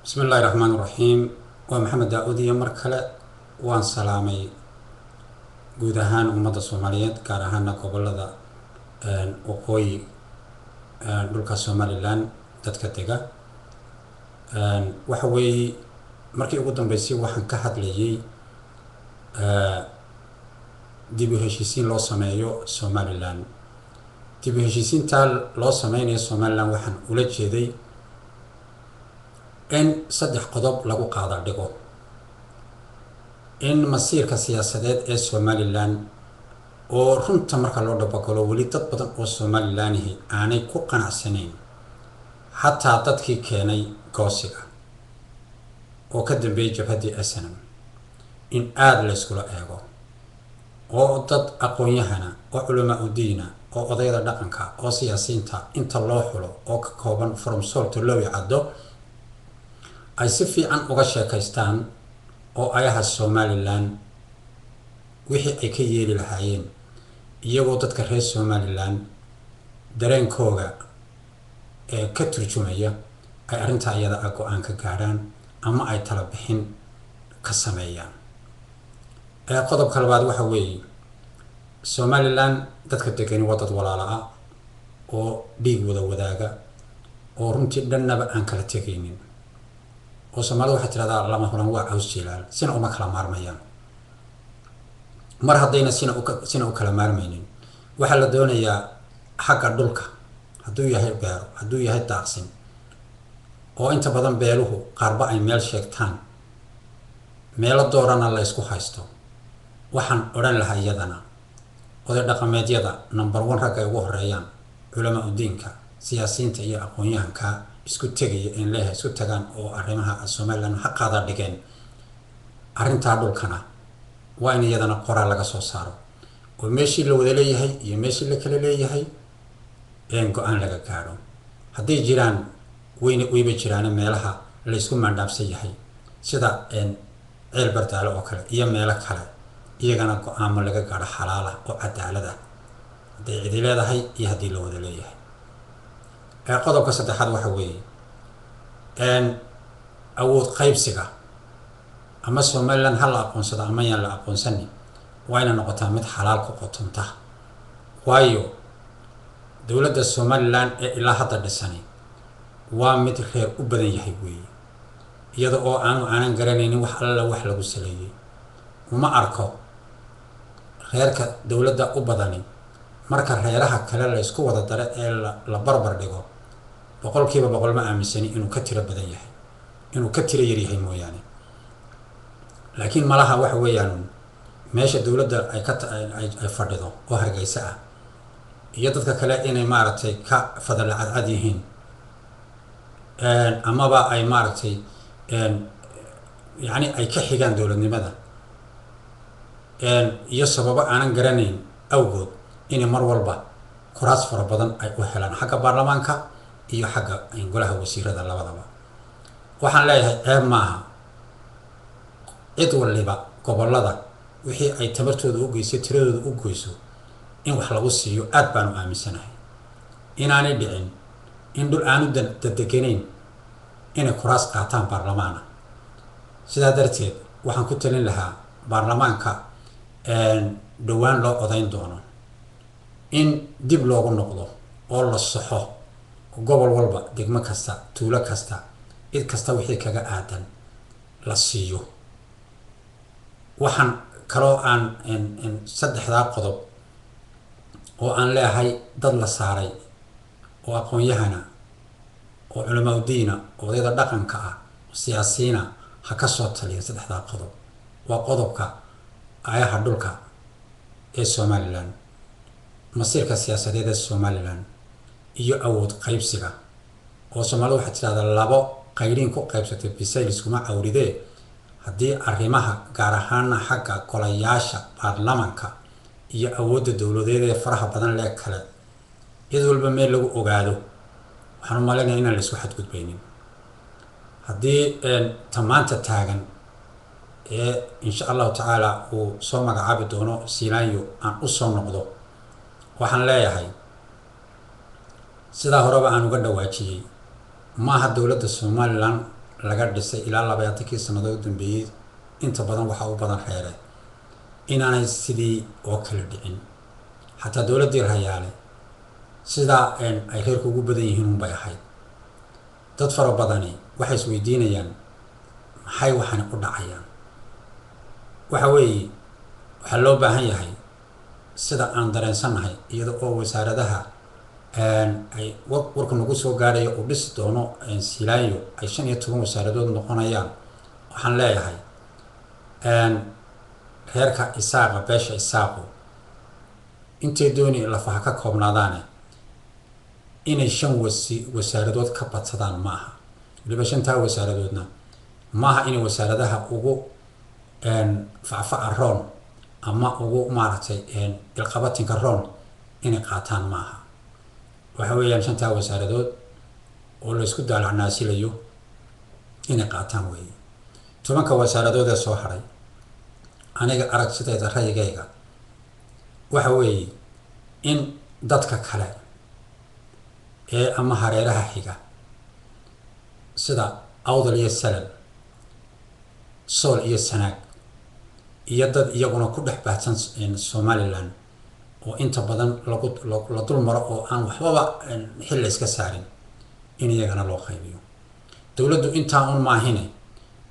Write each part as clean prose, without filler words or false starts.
بسم الله الرحمن الرحيم ومحمد داودي مركلة وان سلامي جودهان أمة الصوماليات كارهانا قبلة وقوي دولك الصومالي لان تتكتجا وحوي مركي قدام بيسي وحن كحد ليجي ديبو هشيسين لو سمايو الصومالي لان ديبو هشيسين تال لو سمايني الصومالي لان وحن ولد جدي إن صدح قضب لغو قادر ديقو in masiirka siyaasadeed ee Somaliland oo runta marka loo dabaqalo wali dad badan oo Somaliland aanay ku qanacsanayn hatta dadkii keenay goosiga oo ka dambeeyay jabhadii SNM in aad la isku eego oo dad aqoon-yahana oo culimo u diina oo odayada dhaqanka oo siyaasiyiinta inta loo xulo oo ka kooban from soul to low caddo ay si fiican uga sheekaystaan oo ayaha Somaliland wixii ay ka yeeli lahaayeen iyagoo dadka reer Somaliland dareenkooda ka turjumaya ay arinta ayada go'aan ka gaaraan ama ay tala bixin ka sameeyaan qodobka labaad waxa weeye Somaliland dadka degan waa dad walaalo ah oo dhiig wada wadaaga oo runtii dhanaba aan kala tegaynin oo Soomaalidu waxa tirada lama huran waa caws jilaal sina uma kala maarmayaan mar haddayna sina u kala maarmaynin waxa la doonayaa xagga dhulka hadduu yahay beero hadduu yahay daaqsin oo inta badan beeluhu qaarba ay meel sheegtaan meelo doorana la isku haysto waxaan oran lahaa iyadana oday dhaqameedyada number 1 rag ay ugu horeeyaan culimo diinka siyaasiyiinta iyo aqoon-yahanka isku tagay in leeyahay isku tagaan oo arrimaha Somaliland xaqada dhigeen arinta dhulkana waa in iyadana qoraal laga soo saaro oo meeshii la wada leeyahay iyo meeshii la kala leeyahay go'aan laga gaaro haddii jiraan weyba jiraan meelaha la isku maandhaafsan yahay sida ceel bartaalo oo kale iyo meelo kale iyagana go'aan laga gaaro xalaal ah oo cadaalad ah haddii cid leedahay iyo haddii la wada leeyahay qodobka saddexaad waxa weeye awood qaybsiga ama Somaliland hal aqoonsada ama yaan la aqoonsanin waa inay noqotaa mid xalaal ku qotonta waayo dawladda Somaliland ee ilaa hadda dhisani waa mid reer u badan yahay weeye iyada oo aanan garanaynin wax alla wax lagu saleeyay uma arko reerka dawladda u badani marka reeraha kale la isku wada dare ee la barbar dhigo boqolkiiba boqol ma aaminsani inuu ka tiro badan yahay inuu ka tiro yar yahay mooyaane laakiin malaha waxa weeyaan meesha dawladda ay fadhido oo hargeysa ah iyo dadka kale inay maaragtay ka fadal cad yihiin amaba ay maaragtay yani ay ka xigaan dawladnimada iyo sababo aanan garanayn awgood in mar walba kuraas fara badan ay u helaan xagga baarlamaanka iyo xagga golaha wasiirada labadaba waxaan leeyahay ceeb maaha cid waliba gobolada wixii ay tabartooda u geysay tiradooda u goyso in wax lagu siiyo aad baan u aaminsanahay inaanay dhicin in dhul aanu dadeganayn inay kuraas qaataan baarlamaana sidaa darteed waxaan ku talin lahaa baarlamaanka dhowaan loo odayn doono in dib loogu noqdo oo la saxo gobol walba degmo kasta tuulo kasta cid kasta wixii kaga aadan la siiyo waxaan kaloo aan saddexdaa qodob oo aan leeyahay dad la saaray oo aqoon-yahana oo culimo diina oo odayada dhaqanka ah siyaasiyiina ha ka soo taliya saddexdaa qodob waa qodobka ayaha dhulka ee Somaliland masiirka siyaasadeed ee Somaliland iyo awood qaybsiga oo Soomaalidu waxa tirada labo qayriin ku qaybsatay bisaylis kuma cawridee haddii arrimaha gaar ahaan xagga golayaasha baarlamaanka iyo awoodda dawladeed ee faraha badan leh kale cid walba meel lagu ogaado waxaan u maleynayaa inaan la isku xadgudbaynin haddii tamaanta taagan ee insha Allah taala uu soo magacaabi doono Silaanyo aan u soo noqdo waxaan leeyahay sida horeba aan uga dhawaajiyay maaha dawladda Somaliland laga dhisay ilaa 20 sanadood dambeeyay inta badan waxa u badan xeereed inaanay sidii oo kala dhicin xataa dowladii rayaale sida ay reerku ugu badan yihiin un bay ahayd dad fara badani waxay isweydiinayaan maxay waxaan u dhacayaan waxa weeye waxa loo baahan yahay sida aan dareensanahay iyada oo wasaaradaha ay warku nagu soo gaarayo oo dhisi doono silaayo ay 15 wasaaradood noqonayaan waxaan leeyahay reerka isaaqa beesha isaaqo intay dooni la faha ka koobnaadaan inay 5 wasaaradood ka badsadaan maaha waliba 5 wasaaradoodna maaha inay wasaaradaha ugu facfaca roon ama ugu maaragtay ilqabatinka roon inay qaataan maaha waxa weeyaan 5 wasaaradood oo la isku daalacnaasilayo inay qaataan weeye 10 wasaaradood ee soo haray aniga aragtidayda ra'yigayga waxa weeye in dadka kale ee ama hareeraha xiga sida awdal iyo salal sool iyo sanaag iyo dad iyaguna ku dhex baahsan Somaliland oo inta badan la dul maro oo aan waxbaba xil iska saarin in iyagana loo qaybiyo dawladdu inta un maahine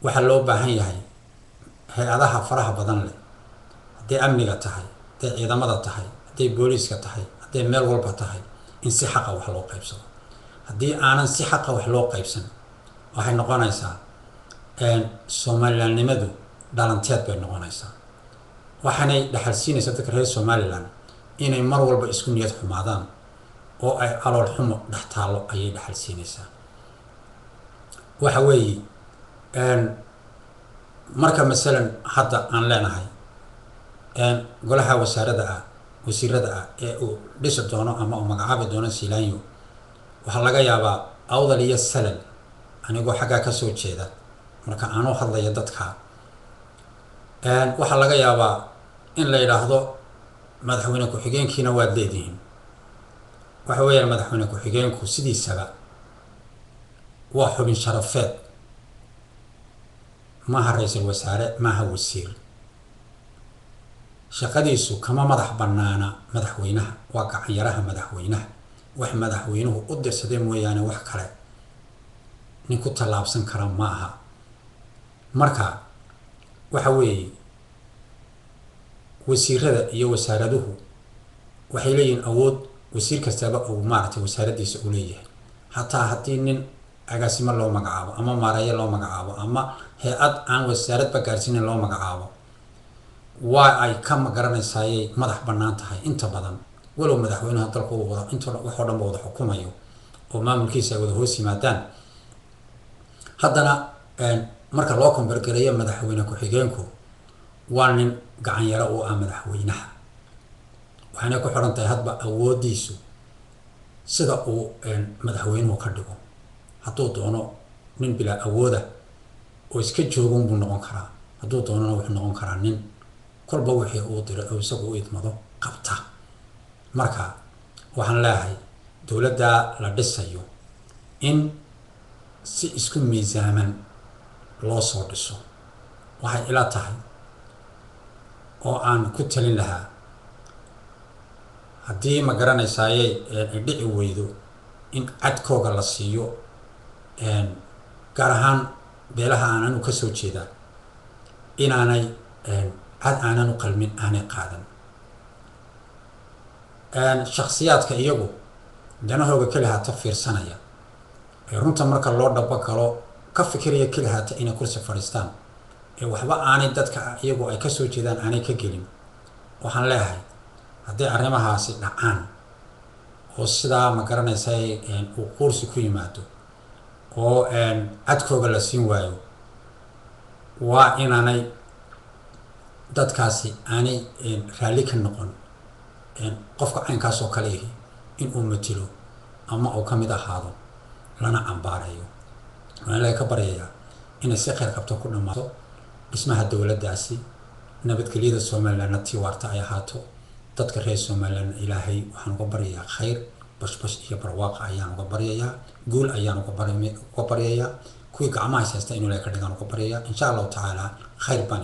waxa loo baahan yahay hay'adaha faraha badan leh haday amniga tahay haday ciidamada tahay haday booliska tahay haday meel walba tahay in si xaq ah wax loo qaybsado haddii aanan si xaq ah wax loo qaybsan waxay noqonaysaa Somalilandnimadu dhalanteed bay noqonaysaa waxaanay dhaxal siinaysaa dadka reer Somaliland inay mar walba isku niyad xumaadaan oo ay calool xumo dhex taalo ayay dhaxal siinaysaa waxa weeye marka masalan hadda aan leenahay golaha wasiirada ee uu dhisi doono ama uu magacaabi doono Silaayo waxa laga yaabaa awdal iyo salal anigoo xagga ka soo jeeda marka aanu hadlayo dadka waxa laga yaabaa in la yiraahdo madaxweyne ku xigeenkiina waa leedihiin waxa weeyaan madaxweyne ku xigeenku sidiisaba waa xubin sharafeed maaha ra'iisul wasaare maaha wasiir shaqadiisu kama madax banaana madaxweynaha waa gacanyaraha madaxweynaha wax madaxweynuhu u dirsaday mooyaane wax kale nin ku talaabsan kara maaha marka waxa weeye wasiirada iyo wasaaraduhu waxay leeyihiin awood wasiir kastaba uu maartay wasaaradiisa u leeyahay hataa hadii nin agaasimo loo magacaabo ama maareeyo loo magacaabo ama hay'ad aan wasaaradba gaarsiinin loo magacaabo waa ay ka magaranaysaay madax banaan tahay inta badan walow madaxweynaha dalka uu wada inta wax oo dhan wada xukumayo oo maamulkiisa ay wada hoos yimaadaan haddana marka loo kombargareeyo madaxweyne ku xigeenku waa nin gacan yara oo ah madaxweynaha waxaana ku xiran tahay hadba awoodiisu sida uu madaxweynuhu ka dhigo hadduu doono nin bila awooda oo iska joogan buu noqon karaa hadduu doonana wuxuu noqon karaa nin kolba wixii uu diro oo isagu u idmado qabta marka waxaan leeyahay dawladda la dhisayo in si isku miisaaman loo soo dhiso waxay ila tahay oo aan ku talin lahaa haddii ma garanaysaay ay dhici weydo in cadkooga la siiyo gaar ahaan beelaha aanan ka soo jeeda inaanay cad aanan u qalmin aanay qaadan shakhsiyaadka iyagu danahooga kala hata fiirsanaya runta marka loo dhabo galo ka fikiraya kala hata inay kursi fadhiistaan waxba aanay dadka iyagu ay ka soo jeedaan aanay ka gelin waxaan leeyahay haddii arrimahaasi dhacaan oo sidaa ma garanaysaay uu kursi ku yimaado oo cadkooga la siin waayo waa inaanay dadkaasi aanay raalli ka noqon qofka caynkaas oo kale in uu matilo ama uu ka mid ahaado lana cambaarayo waxaan leeyahay ka baryayaa inay si khayr qabto ku dhamaato dhismaha dawladdaasi nabadgelyada Somaliland tii waarta ay ahaato dadka reer Somaliland ilaahay waxaan uga baryayaa khayr bashbash iyo barwaaqo ayaan uga baryayaa guul ayaan uga baryayaa kuwii gacmaha haysta inuu ilaahay ka dhigaan ugu baryayaa insha allahu tacaala khayr baan